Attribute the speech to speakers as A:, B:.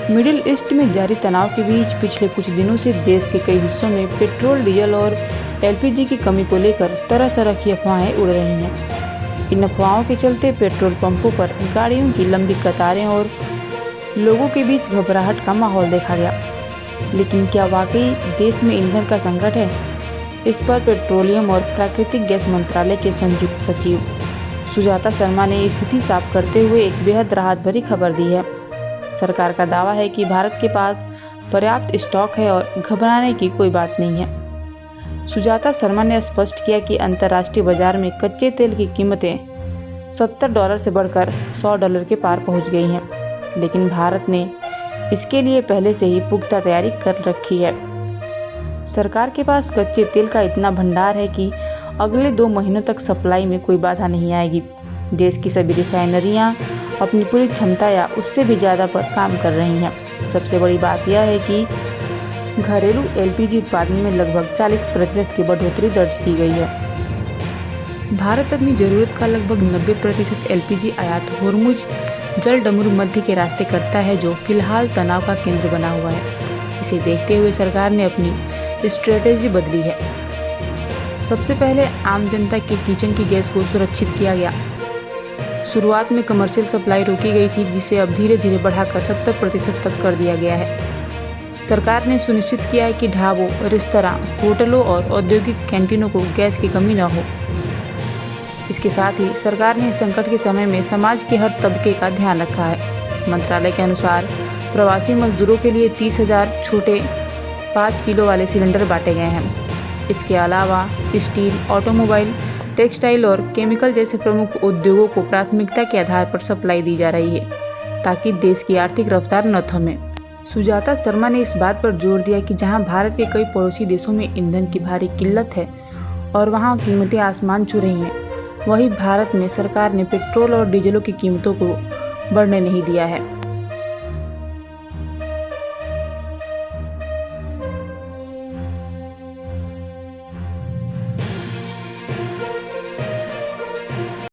A: Middle east में जारी तनाव के बीच पिछले कुछ दिनों से देश के कई हिस्सों में पेट्रोल, डीजल और एलपीजी की कमी को लेकर तरह तरह की अफवाहें उड़ रही हैं। इन अफवाहों के चलते पेट्रोल पंपों पर गाड़ियों की लंबी कतारें और लोगों के बीच घबराहट का माहौल देखा गया। लेकिन क्या वाकई देश में ईंधन का संकट है? इस पर पेट्रोलियम और प्राकृतिक गैस मंत्रालय के संयुक्त सचिव सुजाता शर्मा ने स्थिति साफ करते हुए एक बेहद राहत भरी खबर दी है। सरकार का दावा है कि भारत के पास पर्याप्त स्टॉक है और घबराने की कोई बात नहीं है। सुजाता शर्मा ने स्पष्ट किया कि अंतर्राष्ट्रीय बाजार में कच्चे तेल की कीमतें $70 से बढ़कर $100 के पार पहुंच गई हैं, लेकिन भारत ने इसके लिए पहले से ही पुख्ता तैयारी कर रखी है। सरकार के पास कच्चे तेल का इतना भंडार है कि अगले 2 महीनों तक सप्लाई में कोई बाधा नहीं आएगी। देश की सभी रिफाइनरियां अपनी पूरी क्षमता या उससे भी ज़्यादा पर काम कर रही हैं। सबसे बड़ी बात यह है कि घरेलू एलपीजी उत्पादन में लगभग 40% की बढ़ोतरी दर्ज की गई है। भारत अपनी ज़रूरत का लगभग 90% एलपीजी आयात होर्मुज जलडमरू मध्य के रास्ते करता है, जो फिलहाल तनाव का केंद्र बना हुआ है। इसे देखते हुए सरकार ने अपनी स्ट्रेटेजी बदली है। सबसे पहले आम जनता के किचन की गैस को सुरक्षित किया गया। शुरुआत में कमर्शियल सप्लाई रोकी गई थी, जिसे अब धीरे धीरे बढ़ाकर 70% तक कर दिया गया है। सरकार ने सुनिश्चित किया है कि ढाबों, रेस्तरां, होटलों और औद्योगिक कैंटीनों को गैस की कमी न हो। इसके साथ ही सरकार ने संकट के समय में समाज के हर तबके का ध्यान रखा है। मंत्रालय के अनुसार प्रवासी मजदूरों के लिए 30,000 छोटे 5 किलो वाले सिलेंडर बांटे गए हैं। इसके अलावा स्टील, ऑटोमोबाइल, टेक्सटाइल और केमिकल जैसे प्रमुख उद्योगों को प्राथमिकता के आधार पर सप्लाई दी जा रही है, ताकि देश की आर्थिक रफ्तार न थमे। सुजाता शर्मा ने इस बात पर जोर दिया कि जहां भारत के कई पड़ोसी देशों में ईंधन की भारी किल्लत है और वहां कीमतें आसमान छू रही हैं, वहीं भारत में सरकार ने पेट्रोल और डीजलों की कीमतों को बढ़ने नहीं दिया है।